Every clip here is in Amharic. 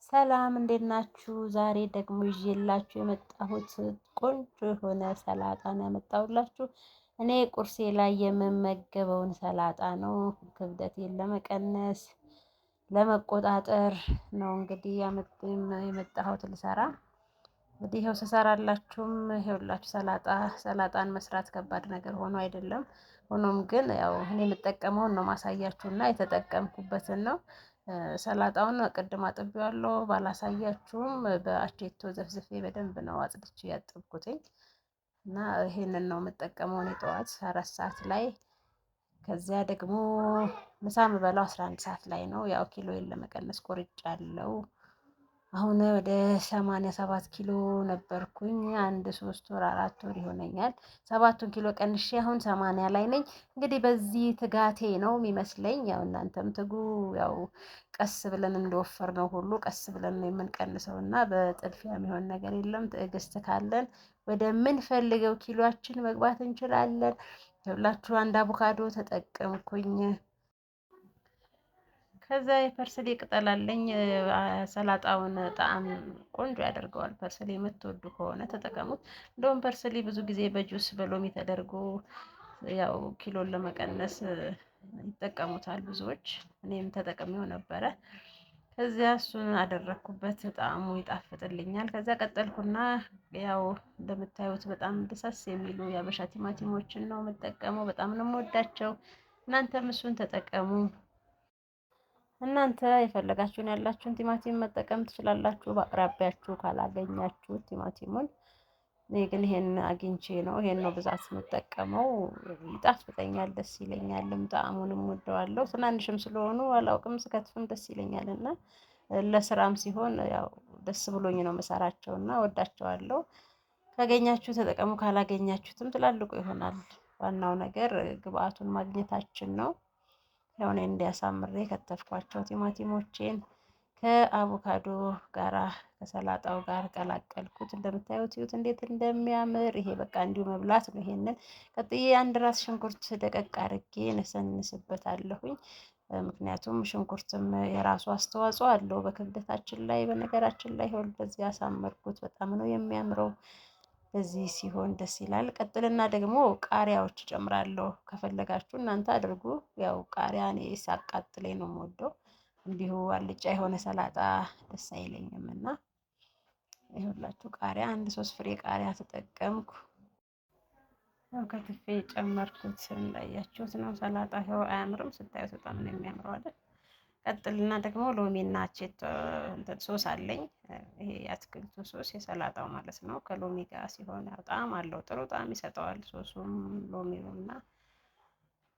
ሰላም እንዴት ናችሁ? ዛሬ ደግሞ ይዤላችሁ የመጣሁት ቆንጆ የሆነ ሰላጣ ነው ያመጣሁላችሁ። እኔ ቁርሴ ላይ የምመገበውን ሰላጣ ነው። ክብደቴን ለመቀነስ ለመቆጣጠር ነው እንግዲህ የመጣሁት ልሰራ። እንግዲህ ይኸው ስሰራላችሁም ይኸውላችሁ ሰላጣን መስራት ከባድ ነገር ሆኖ አይደለም። ሆኖም ግን ያው እኔ የምጠቀመውን ነው ማሳያችሁና የተጠቀምኩበትን ነው። ሰላጣውን ቅድም አጥቤዋለሁ ባላሳያችሁም በአቼቶ ዘፍዝፌ በደንብ ነው አጽድቼ ያጠብኩትኝ። እና ይሄንን ነው የምጠቀመው እኔ ጠዋት 4 ሰዓት ላይ። ከዚያ ደግሞ ምሳ የምበላው 11 ሰዓት ላይ ነው። ያው ኪሎዬን ለመቀነስ ቆርጫለሁ። አሁን ወደ 87 ኪሎ ነበርኩኝ። አንድ 3 ወር 4 ወር ይሆነኛል። 7 ኪሎ ቀንሼ አሁን 80 ላይ ነኝ። እንግዲህ በዚህ ትጋቴ ነው የሚመስለኝ። ያው እናንተም ትጉ። ያው ቀስ ብለን እንደወፈርነው ሁሉ ቀስ ብለን ነው የምንቀንሰው እና በጥድፊያ የሚሆን ነገር የለም። ትዕግስት ካለን ወደምንፈልገው ኪሎአችን መግባት እንችላለን። ይኸውላችሁ አንድ አቮካዶ ተጠቀምኩኝ። ከዛ የፐርስሊ ቅጠል አለኝ። ሰላጣውን ጣዕም ቆንጆ ያደርገዋል። ፐርስሊ የምትወዱ ከሆነ ተጠቀሙት። እንደውም ፐርስሊ ብዙ ጊዜ በጁስ በሎሚ ተደርጎ ያው ኪሎን ለመቀነስ ይጠቀሙታል ብዙዎች። እኔም ተጠቅሜው ነበረ። ከዚያ እሱን አደረኩበት ጣዕሙ ይጣፍጥልኛል። ከዛ ቀጠልኩና ያው እንደምታዩት በጣም ደሳስ የሚሉ የሀበሻ ቲማቲሞችን ነው የምጠቀመው። በጣም ነው የምወዳቸው። እናንተም እሱን ተጠቀሙ። እናንተ የፈለጋችሁን ያላችሁን ቲማቲም መጠቀም ትችላላችሁ በአቅራቢያችሁ ካላገኛችሁት ቲማቲሙን። እኔ ግን ይሄን አግኝቼ ነው ይሄን ነው ብዛት የምጠቀመው። ይጣፍጠኛል፣ ደስ ይለኛልም፣ ጣዕሙንም እወደዋለሁ። ትናንሽም ስለሆኑ አላውቅም ስከትፍም ደስ ይለኛል እና ለስራም ሲሆን ያው ደስ ብሎኝ ነው የምሰራቸው እና እወዳቸዋለሁ። ካገኛችሁ ተጠቀሙ፣ ካላገኛችሁትም ትላልቁ ይሆናል። ዋናው ነገር ግብአቱን ማግኘታችን ነው። ያው እኔ እንዲያሳምሬ ከተፍኳቸው ቲማቲሞቼን ከአቮካዶ ጋራ ከሰላጣው ጋር ቀላቀልኩት። እንደምታዩት እዩት እንዴት እንደሚያምር። ይሄ በቃ እንዲሁ መብላት ነው። ይሄንን ቀጥዬ አንድ ራስ ሽንኩርት ደቀቅ አድርጌ ነሰንስበታለሁኝ። ምክንያቱም ሽንኩርትም የራሱ አስተዋጽኦ አለው በክብደታችን ላይ። በነገራችን ላይ ይኸውልህ በዚህ ያሳመርኩት በጣም ነው የሚያምረው። በዚህ ሲሆን ደስ ይላል። ቀጥልና ደግሞ ቃሪያዎች እጨምራለሁ። ከፈለጋችሁ እናንተ አድርጉ። ያው ቃሪያ እኔ ሲያቃጥለኝ ነው የምወደው። እንዲሁ አልጫ የሆነ ሰላጣ ደስ አይለኝም እና ይኸውላችሁ ቃሪያ አንድ 3 ፍሬ ቃሪያ ተጠቀምኩ። ያው ከትፌ የጨመርኩት እንዳያችሁት ነው። ሰላጣ ይኸው አያምርም? ስታዩት በጣም ነው የሚያምረው አይደል? ቀጥልና ደግሞ ሎሚና አቼቶ ሶስ አለኝ። ይሄ የአትክልቱ ሶስ የሰላጣው ማለት ነው። ከሎሚ ጋር ሲሆን ያው ጣዕም አለው፣ ጥሩ ጣዕም ይሰጠዋል ሶሱም ሎሚውም እና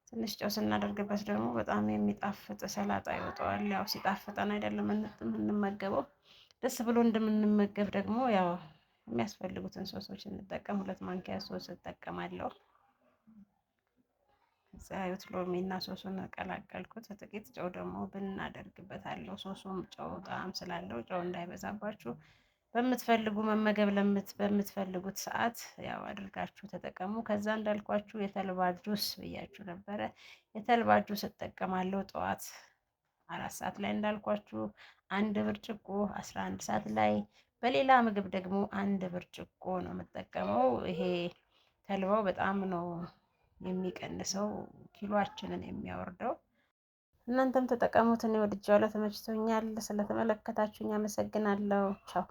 ትንሽ ጨው ስናደርግበት ደግሞ በጣም የሚጣፍጥ ሰላጣ ይወጣዋል። ያው ሲጣፍጠን አይደለም የምንመገበው። ደስ ብሎ እንደምንመገብ ደግሞ ያው የሚያስፈልጉትን ሶሶች እንጠቀም። 2 ማንኪያ ሶስ እጠቀማለሁ። ዛዩት ሎሚ እና ሶሱን ቀላቀልኩት። ጥቂት ጨው ደግሞ ብናደርግበታለሁ። ሶሱም ጨው ጣዕም ስላለው ጨው እንዳይበዛባችሁ በምትፈልጉ መመገብ በምትፈልጉት ሰዓት ያው አድርጋችሁ ተጠቀሙ። ከዛ እንዳልኳችሁ የተልባ ጁስ ብያችሁ ነበረ። የተልባ ጁስ እጠቀማለሁ ጠዋት 4 ሰዓት ላይ እንዳልኳችሁ 1 ብርጭቆ፣ 11 ሰዓት ላይ በሌላ ምግብ ደግሞ 1 ብርጭቆ ነው የምጠቀመው። ይሄ ተልባው በጣም ነው የሚቀንሰው ኪሎአችንን የሚያወርደው። እናንተም ተጠቀሙት። እኔ ወድጄዋለሁ፣ ተመችቶኛል። ስለተመለከታችሁኝ አመሰግናለሁ። ቻው